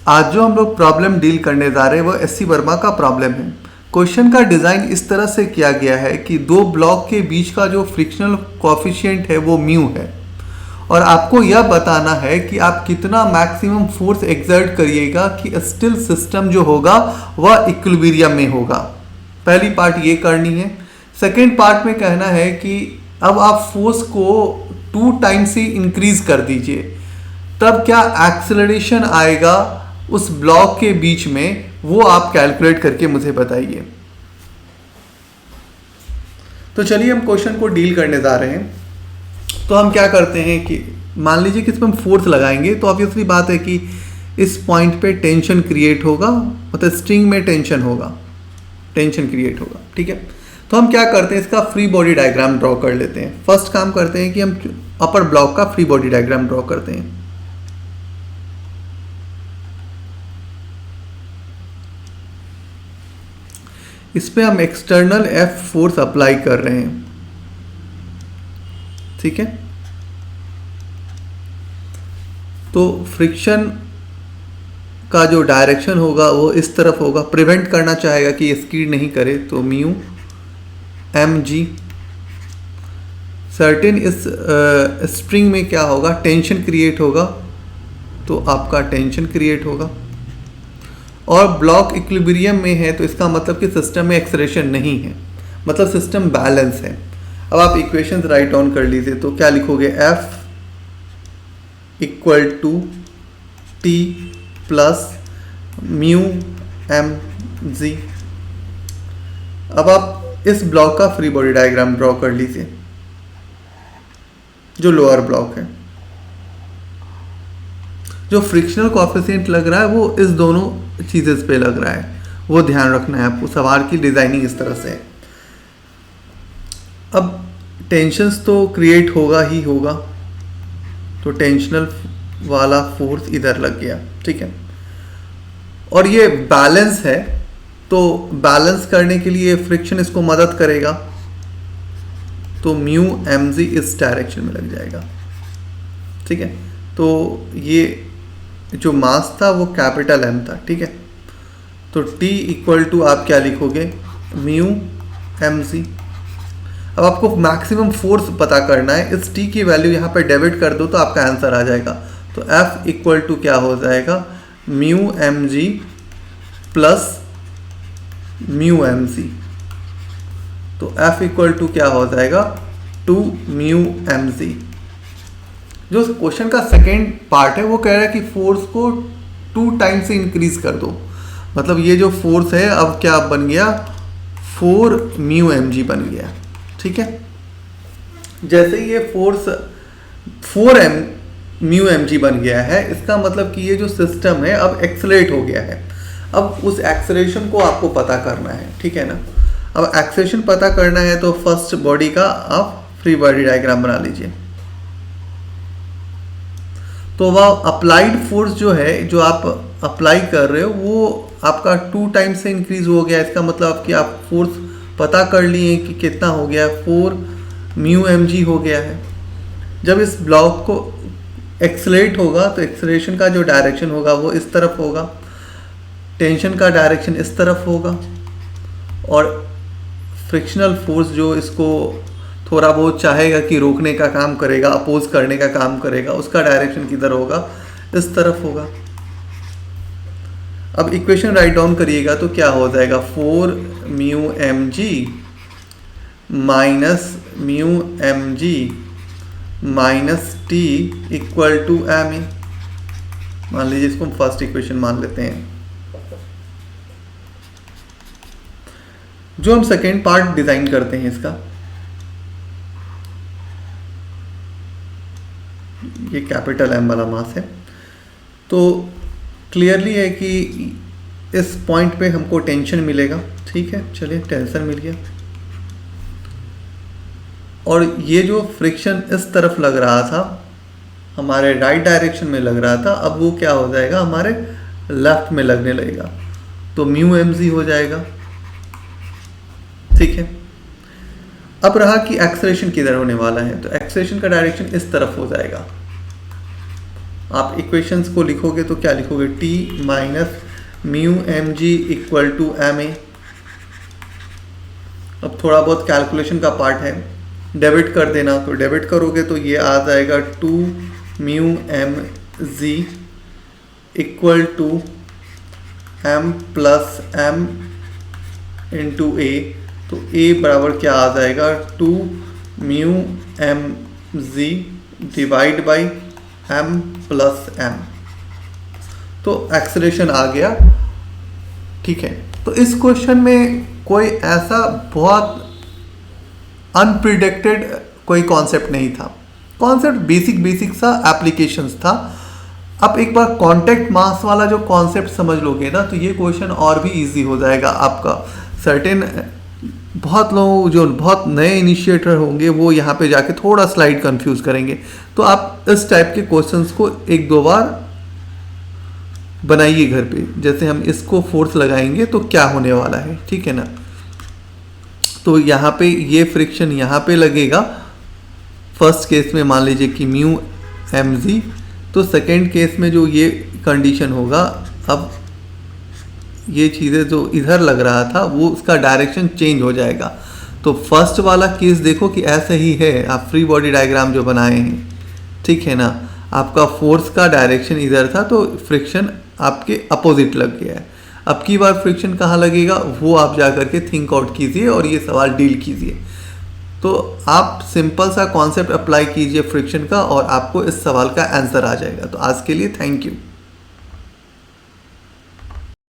आज जो हम लोग प्रॉब्लम डील करने जा रहे हैं वो एससी वर्मा का प्रॉब्लम है। क्वेश्चन का डिज़ाइन इस तरह से किया गया है कि दो ब्लॉक के बीच का जो फ्रिक्शनल कॉफिशिएंट है वो म्यू है और आपको यह बताना है कि आप कितना मैक्सिमम फोर्स एक्सर्ट करिएगा कि स्टिल सिस्टम जो होगा वह इक्विलिब्रियम में होगा। पहली पार्ट ये करनी है। सेकेंड पार्ट में कहना है कि अब आप फोर्स को 2 टाइम्स से इंक्रीज कर दीजिए, तब क्या एक्सेलरेशन आएगा उस ब्लॉक के बीच में, वो आप कैलकुलेट करके मुझे बताइए। तो चलिए हम क्वेश्चन को डील करने जा रहे हैं। तो हम क्या करते हैं कि मान लीजिए कि इसमें हम फोर्स लगाएंगे तो ऑब्वियसली बात है कि इस पॉइंट पे टेंशन क्रिएट होगा, मतलब स्ट्रिंग में टेंशन क्रिएट होगा। ठीक है, तो हम क्या करते हैं, इसका फ्री बॉडी डायग्राम ड्रॉ कर लेते हैं। फर्स्ट काम करते हैं कि हम अपर ब्लॉक का फ्री बॉडी डायग्राम ड्रॉ करते हैं। इस पे हम एक्सटर्नल एफ फोर्स अप्लाई कर रहे हैं। ठीक है, तो फ्रिक्शन का जो डायरेक्शन होगा वो इस तरफ होगा। प्रिवेंट करना चाहेगा कि ये स्कीड नहीं करे, तो म्यू एम जी। सर्टेन इस स्प्रिंग में क्या होगा, टेंशन क्रिएट होगा, तो आपका टेंशन क्रिएट होगा। और ब्लॉक इक्विलिब्रियम में है तो इसका मतलब कि सिस्टम में एक्सेलरेशन नहीं है, मतलब सिस्टम बैलेंस है। अब आप इक्वेशंस राइट डाउन कर लीजिए। तो क्या लिखोगे, F equal to T plus mu m g. अब आप इस ब्लॉक का फ्री बॉडी डायग्राम ड्रॉ कर लीजिए, जो लोअर ब्लॉक है। जो फ्रिक्शनल कोएफिशिएंट लग रहा है वो इस दोनों चीजेस पे लग रहा है, वो ध्यान रखना है आपको। सवाल की डिजाइनिंग इस तरह से है। अब टेंशन्स तो क्रिएट होगा ही होगा, तो टेंशनल वाला फोर्स इधर लग गया। ठीक है, और ये बैलेंस है, तो बैलेंस करने के लिए फ्रिक्शन इसको मदद करेगा, तो म्यू एम जी इस डायरेक्शन में लग जाएगा। ठीक है, तो ये जो मास था वो कैपिटल एम था। ठीक है, तो T इक्वल टू आप क्या लिखोगे, म्यू एम जी। अब आपको मैक्सिमम फोर्स पता करना है, इस T की वैल्यू यहाँ पे डेबिट कर दो तो आपका आंसर आ जाएगा। तो F इक्वल टू क्या हो जाएगा, mu m g plus mu m g. तो F इक्वल टू क्या हो जाएगा, 2 म्यू एम जी। जो क्वेश्चन का सेकेंड पार्ट है वो कह रहा है कि फोर्स को 2 टाइम्स से इंक्रीज कर दो, मतलब ये जो फोर्स है अब क्या बन गया, 4 म्यू एम जी बन गया। ठीक है, जैसे ये फोर्स 4 म्यू एम जी बन गया है, इसका मतलब कि ये जो सिस्टम है अब एक्सेलरेट हो गया है। अब उस एक्सेलरेशन को आपको पता करना है। ठीक है ना, अब एक्सेलरेशन पता करना है तो फर्स्ट बॉडी का आप फ्री बॉडी डायग्राम बना लीजिए। तो वह अप्लाइड फोर्स जो है, जो आप अप्लाई कर रहे हो, वो आपका 2 टाइम्स से इंक्रीज हो गया। इसका मतलब कि आप फोर्स पता कर लिए कि कितना हो गया, 4 म्यू एम जी हो गया है। जब इस ब्लॉक को एक्सेलरेट होगा तो एक्सेलरेशन का जो डायरेक्शन होगा वो इस तरफ होगा, टेंशन का डायरेक्शन इस तरफ होगा, और फ्रिक्शनल फोर्स जो इसको थोड़ा बहुत चाहेगा कि रोकने का काम करेगा, अपोज करने का काम करेगा, उसका डायरेक्शन किधर होगा, इस तरफ होगा। अब इक्वेशन राइट डाउन करिएगा तो क्या हो जाएगा, 4 mu m g minus mu m g minus T equal to m e. मान लीजिए इसको हम फर्स्ट इक्वेशन मान लेते हैं। जो हम सेकेंड पार्ट डिजाइन करते हैं इसका, ये कैपिटल एम वाला मास है, तो क्लियरली है कि इस पॉइंट पे हमको टेंशन मिलेगा। ठीक है, चलिए टेंशन मिल गया, और ये जो फ्रिक्शन इस तरफ लग रहा था, हमारे राइट डायरेक्शन में लग रहा था, अब वो क्या हो जाएगा, हमारे लेफ्ट में लगने लगेगा, तो म्यू एम जी हो जाएगा। ठीक है, अब रहा कि एक्सेलरेशन किधर होने वाला है, तो एक्सेलरेशन का डायरेक्शन इस तरफ हो जाएगा। आप इक्वेशंस को लिखोगे तो क्या लिखोगे, T minus mu m g equal to m a. अब थोड़ा बहुत कैलकुलेशन का पार्ट है, डेबिट कर देना, तो डेबिट करोगे तो ये आ जाएगा 2 mu m g equal to m plus m into a. तो ए बराबर क्या आ जाएगा, 2 mu m g divide by m plus m. तो एक्सेलरेशन आ गया, ठीक है। तो इस क्वेश्चन में कोई ऐसा बहुत अनप्रिडिक्टेड कोई कॉन्सेप्ट नहीं था, कॉन्सेप्ट बेसिक सा एप्लीकेशंस था। अब एक बार कांटेक्ट मास वाला जो कॉन्सेप्ट समझ लोगे ना, तो ये क्वेश्चन और भी इजी हो जाएगा आपका। सर्टेन बहुत लोग जो बहुत नए इनिशिएटर होंगे वो यहाँ पे जाके थोड़ा स्लाइड कंफ्यूज करेंगे। तो आप इस टाइप के क्वेश्चंस को एक दो बार बनाइए घर पे, जैसे हम इसको फोर्स लगाएंगे तो क्या होने वाला है, ठीक है ना। तो यहाँ पे ये फ्रिक्शन यहाँ पे लगेगा फर्स्ट केस में, मान लीजिए कि म्यू एम जी। तो सेकेंड केस में जो ये कंडीशन होगा, अब ये चीज़ें जो इधर लग रहा था वो उसका डायरेक्शन चेंज हो जाएगा। तो फर्स्ट वाला केस देखो कि ऐसे ही है, आप फ्री बॉडी डायग्राम जो बनाए हैं, ठीक है ना। आपका फोर्स का डायरेक्शन इधर था तो फ्रिक्शन आपके अपोजिट लग गया है। अब की बार फ्रिक्शन कहाँ लगेगा वो आप जा करके थिंक आउट कीजिए और ये सवाल डील कीजिए। तो आप सिंपल सा कॉन्सेप्ट अप्लाई कीजिए फ्रिक्शन का और आपको इस सवाल का आंसर आ जाएगा। तो आज के लिए थैंक यू।